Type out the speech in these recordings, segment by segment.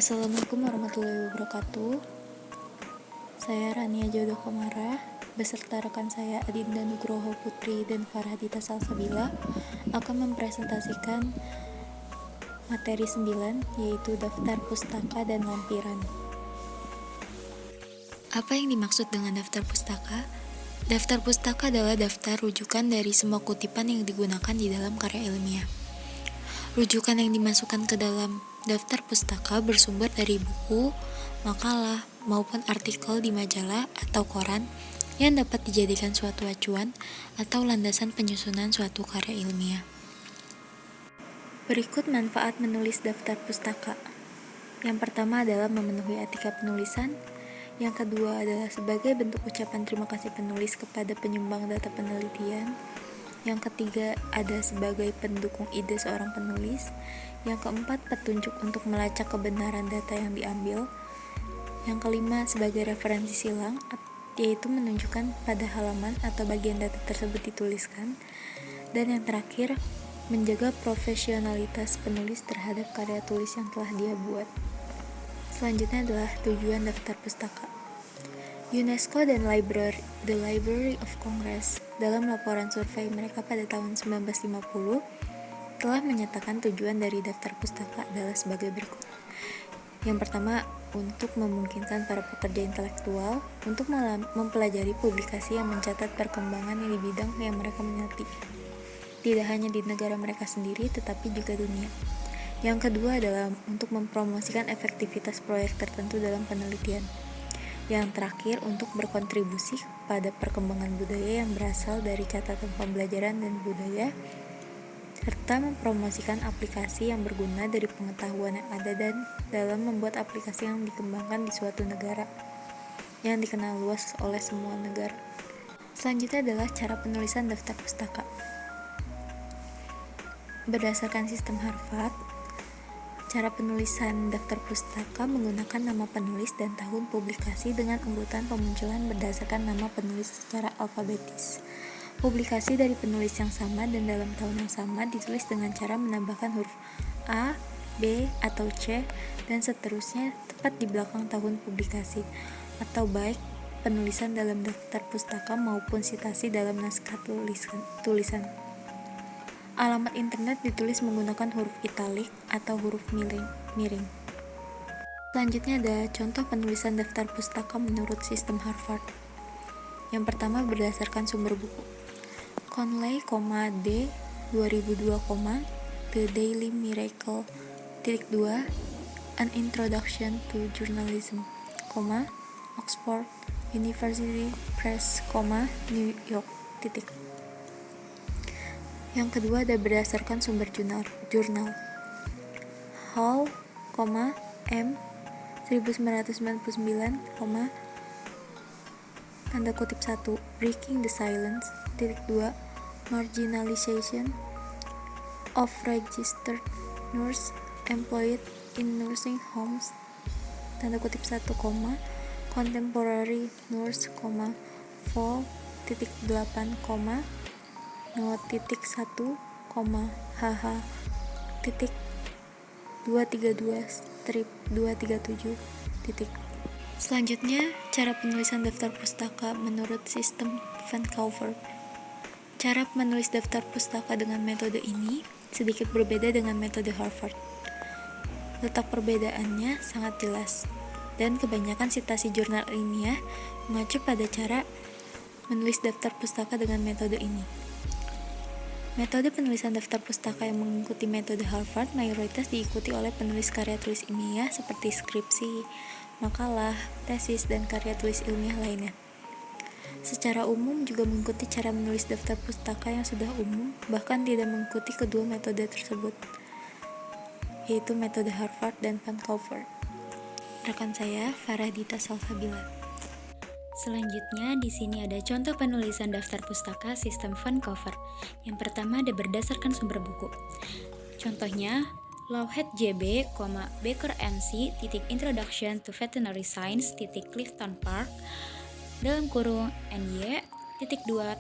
Assalamualaikum warahmatullahi wabarakatuh. Saya Rania Jodoh Komara beserta rekan saya Adinda Nugroho Putri dan Farhadita Salsabila akan mempresentasikan materi 9, yaitu daftar pustaka dan lampiran. Apa yang dimaksud dengan daftar pustaka? Daftar pustaka adalah daftar rujukan dari semua kutipan yang digunakan di dalam karya ilmiah. Rujukan yang dimasukkan ke dalam daftar pustaka bersumber dari buku, makalah, maupun artikel di majalah atau koran yang dapat dijadikan suatu acuan atau landasan penyusunan suatu karya ilmiah. Berikut manfaat menulis daftar pustaka. Yang pertama adalah memenuhi etika penulisan. Yang kedua adalah sebagai bentuk ucapan terima kasih penulis kepada penyumbang data penelitian. Yang ketiga ada sebagai pendukung ide seorang penulis. Yang keempat, petunjuk untuk melacak kebenaran data yang diambil. Yang kelima, sebagai referensi silang, yaitu menunjukkan pada halaman atau bagian data tersebut dituliskan. Dan yang terakhir, menjaga profesionalitas penulis terhadap karya tulis yang telah dia buat. Selanjutnya adalah tujuan daftar pustaka. UNESCO dan The Library of Congress dalam laporan survei mereka pada tahun 1950 telah menyatakan tujuan dari daftar pustaka adalah sebagai berikut. Yang pertama, untuk memungkinkan para pekerja intelektual untuk mempelajari publikasi yang mencatat perkembangan di bidang yang mereka minati, tidak hanya di negara mereka sendiri tetapi juga dunia. Yang kedua adalah untuk mempromosikan efektivitas proyek tertentu dalam penelitian. Yang terakhir, untuk berkontribusi pada perkembangan budaya yang berasal dari catatan pembelajaran dan budaya, serta mempromosikan aplikasi yang berguna dari pengetahuan yang ada dan dalam membuat aplikasi yang dikembangkan di suatu negara yang dikenal luas oleh semua negara. Selanjutnya adalah cara penulisan daftar pustaka. Berdasarkan sistem Harvard, cara penulisan daftar pustaka menggunakan nama penulis dan tahun publikasi dengan urutan pemunculan berdasarkan nama penulis secara alfabetis. Publikasi dari penulis yang sama dan dalam tahun yang sama ditulis dengan cara menambahkan huruf A, B, atau C, dan seterusnya tepat di belakang tahun publikasi, atau baik penulisan dalam daftar pustaka maupun sitasi dalam naskah tulisan. Alamat internet ditulis menggunakan huruf italik atau huruf miring. Selanjutnya ada contoh penulisan daftar pustaka menurut sistem Harvard. Yang pertama berdasarkan sumber buku. Conley, D. 2002, The Daily Miracle, 2. An Introduction to Journalism, Oxford University Press, New York, Yang kedua ada berdasarkan sumber jurnal. Hall, M. 1999, tanda kutip 1. Breaking the Silence, 2. Marginalization of Registered Nurse Employed in Nursing Homes, tanda kutip 1, Contemporary Nurse, 4.8, 0.1, HH, 232-237. Selanjutnya, cara penulisan daftar pustaka menurut sistem Vancouver. Cara menulis daftar pustaka dengan metode ini sedikit berbeda dengan metode Harvard. Letak perbedaannya sangat jelas, dan kebanyakan sitasi jurnal ilmiah mengacu pada cara menulis daftar pustaka dengan metode ini. Metode penulisan daftar pustaka yang mengikuti metode Harvard mayoritas diikuti oleh penulis karya tulis ilmiah seperti skripsi, makalah, tesis, dan karya tulis ilmiah lainnya. Secara umum juga mengikuti cara menulis daftar pustaka yang sudah umum, bahkan tidak mengikuti kedua metode tersebut, yaitu metode Harvard dan Vancouver. Rekan saya, Farhadita Salsabila. Selanjutnya, di sini ada contoh penulisan daftar pustaka sistem Vancouver. Yang pertama ada berdasarkan sumber buku. Contohnya, Lowhead JB, Baker MC, Introduction to Veterinary Science, Clifton Park, dalam kurung NY, 2,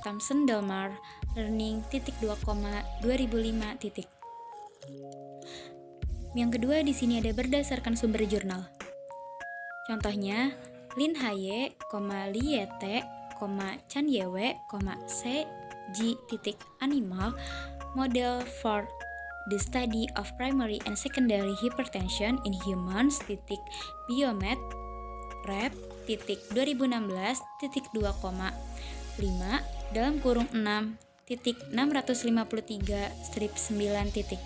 Thomson Delmar, Learning, 2, 2005. Yang kedua di sini ada berdasarkan sumber jurnal. Contohnya, Lin Haye, Liete, Chan Yewe, C. G. Animal Model for the Study of Primary and Secondary Hypertension in Humans, Biomed, Rep, 2016.2,5 dalam kurung 6.653-9.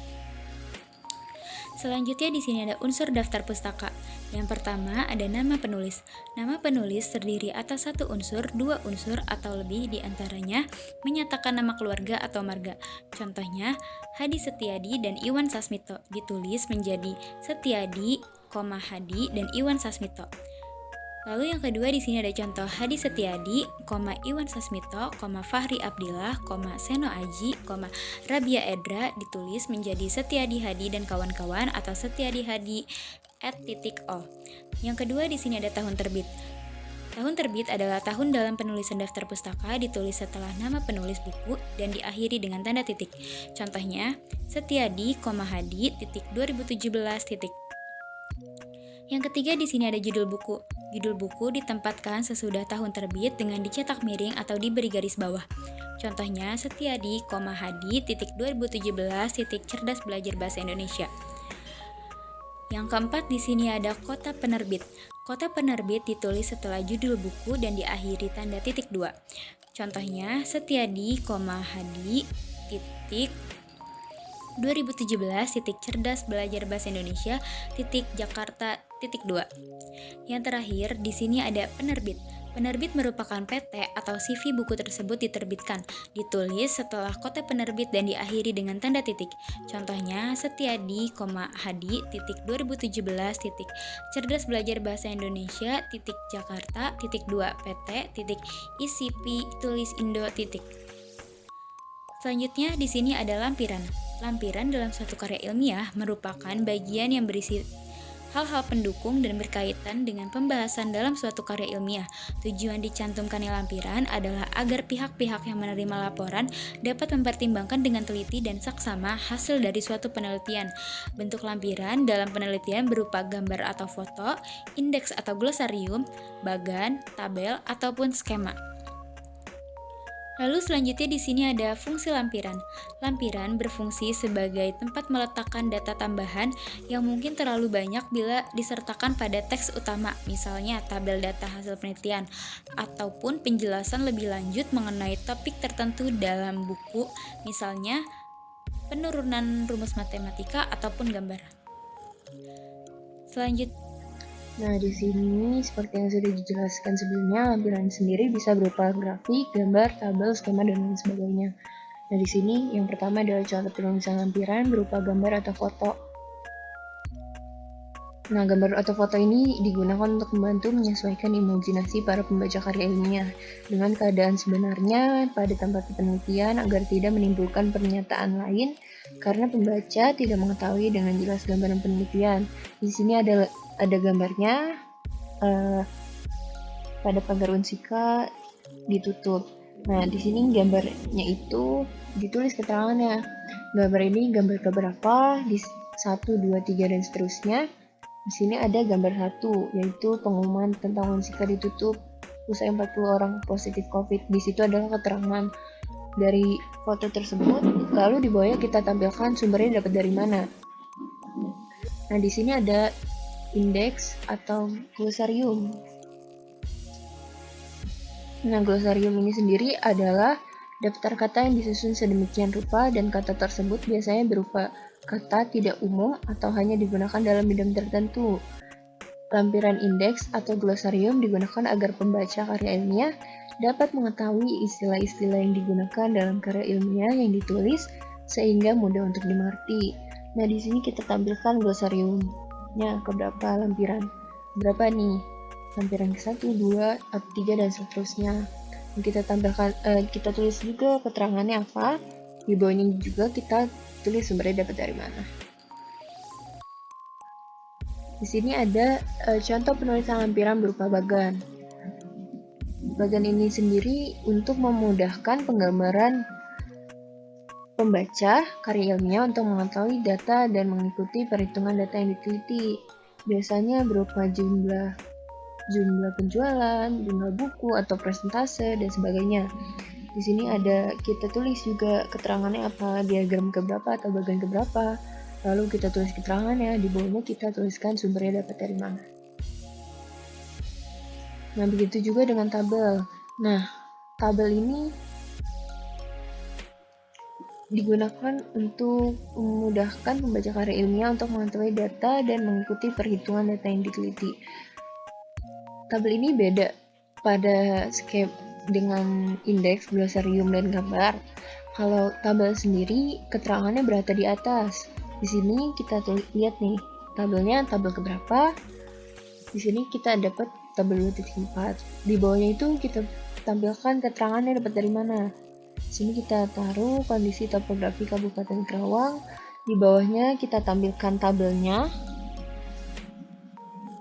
Selanjutnya di sini ada unsur daftar pustaka. Yang pertama ada nama penulis. Nama penulis terdiri atas satu unsur, dua unsur, atau lebih di antaranya menyatakan nama keluarga atau marga. Contohnya, Hadi Setiadi dan Iwan Sasmito ditulis menjadi Setiadi, Hadi dan Iwan Sasmito. Lalu yang kedua di sini ada contoh Hadi Setiadi, Iwan Sasmito, Fahri Abdillah, Seno Aji, Rabia Edra ditulis menjadi Setiadi Hadi dan kawan-kawan atau Setiadi Hadi @o. Yang kedua di sini ada tahun terbit. Tahun terbit adalah tahun dalam penulisan daftar pustaka ditulis setelah nama penulis buku dan diakhiri dengan tanda titik. Contohnya Setiadi, Hadi, 2017. Yang ketiga di sini ada judul buku. Judul buku ditempatkan sesudah tahun terbit dengan dicetak miring atau diberi garis bawah. Contohnya Setiadi, Hadi, 2017, Cerdas Belajar Bahasa Indonesia. Yang keempat di sini ada kota penerbit. Kota penerbit ditulis setelah judul buku dan diakhiri tanda titik 2. Contohnya Setiadi, Hadi, 2017, Cerdas Belajar Bahasa Indonesia, Jakarta, 2. Yang terakhir, di sini ada penerbit. Penerbit merupakan PT atau CV buku tersebut diterbitkan, ditulis setelah kota penerbit dan diakhiri dengan tanda titik. Contohnya Setiadi, Hadi, 2017, Cerdas Belajar Bahasa Indonesia, Jakarta, 2, PT, ICP, Tulis Indo, . Selanjutnya di sini ada lampiran. Lampiran dalam suatu karya ilmiah merupakan bagian yang berisi hal-hal pendukung dan berkaitan dengan pembahasan dalam suatu karya ilmiah. Tujuan dicantumkannya lampiran adalah agar pihak-pihak yang menerima laporan dapat mempertimbangkan dengan teliti dan saksama hasil dari suatu penelitian. Bentuk lampiran dalam penelitian berupa gambar atau foto, indeks atau glosarium, bagan, tabel, ataupun skema. Lalu selanjutnya di sini ada fungsi lampiran. Lampiran berfungsi sebagai tempat meletakkan data tambahan yang mungkin terlalu banyak bila disertakan pada teks utama, misalnya tabel data hasil penelitian, ataupun penjelasan lebih lanjut mengenai topik tertentu dalam buku, misalnya penurunan rumus matematika ataupun gambar. Selanjutnya Nah, di sini seperti yang sudah dijelaskan sebelumnya, lampiran sendiri bisa berupa grafik, gambar, tabel, skema, dan lain sebagainya. Nah, di sini yang pertama adalah contoh penulisan lampiran berupa gambar atau foto. Nah, gambar atau foto ini digunakan untuk membantu menyesuaikan imajinasi para pembaca karya ilmiah dengan keadaan sebenarnya pada tempat penelitian agar tidak menimbulkan pernyataan lain karena pembaca tidak mengetahui dengan jelas gambaran penelitian. Di sini ada gambarnya pada pagar unsika ditutup. Nah, di sini gambarnya itu ditulis keterangannya. Gambar ini gambar keberapa, di 1, 2, 3, dan seterusnya. Di sini ada gambar 1, yaitu pengumuman tentang unsika ditutup usai 40 orang positif COVID. Di situ adalah keterangan dari foto tersebut, lalu di bawahnya kita tampilkan sumbernya dapat dari mana. Nah, di sini ada indeks atau glosarium. Nah, glosarium ini sendiri adalah daftar kata yang disusun sedemikian rupa dan kata tersebut biasanya berupa kata tidak umum atau hanya digunakan dalam bidang tertentu. Lampiran indeks atau glosarium digunakan agar pembaca karya ilmiah dapat mengetahui istilah-istilah yang digunakan dalam karya ilmiah yang ditulis sehingga mudah untuk dimengerti. Nah, di sini kita tampilkan glosariumnya keberapa lampiran. Berapa nih? Lampiran ke-1, 2, 3, dan seterusnya. Kita tampilkan, kita tulis juga keterangannya apa. Di bawahnya juga kita tulis sumbernya dapat dari mana. Di sini ada contoh penulisan lampiran berupa bagan. Bagan ini sendiri untuk memudahkan penggambaran Pembaca karya ilmiah untuk mengetahui data dan mengikuti perhitungan data yang diteliti. Biasanya berupa jumlah penjualan, jumlah buku atau persentase dan sebagainya. Di sini ada kita tulis juga keterangannya apa, diagram keberapa atau bagian keberapa. Lalu kita tulis keterangannya, di bawahnya kita tuliskan sumbernya dapat dari mana. Nah, begitu juga dengan tabel. Nah, tabel ini digunakan untuk memudahkan pembaca karya ilmiah untuk mengetahui data dan mengikuti perhitungan data yang diteliti. Tabel ini beda pada skema dengan indeks, glosarium, dan gambar. Kalau tabel sendiri, keterangannya berada di atas. Di sini kita lihat nih, tabelnya tabel keberapa. Di sini kita dapat tabel 2.4. Di bawahnya itu kita tampilkan keterangannya dapat dari mana. Di sini kita taruh kondisi topografi Kabupaten Karawang. Di bawahnya kita tampilkan tabelnya.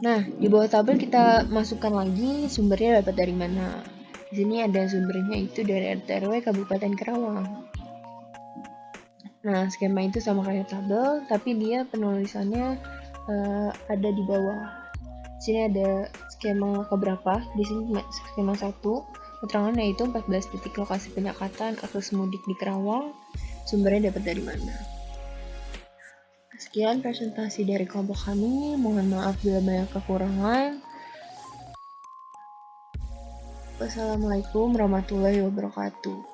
Nah, di bawah tabel kita masukkan lagi sumbernya dapat dari mana. Di sini ada sumbernya itu dari RT RW Kabupaten Karawang. Nah, skema itu sama kayak tabel, tapi dia penulisannya ada di bawah. Di sini ada skema keberapa. Di sini skema 1. Keterangannya itu 14 titik lokasi penyekatan akses mudik di Karawang. Sumbernya dapat dari mana. Sekian presentasi dari kelompok kami. Mohon maaf bila banyak kekurangan. Wassalamualaikum warahmatullahi wabarakatuh.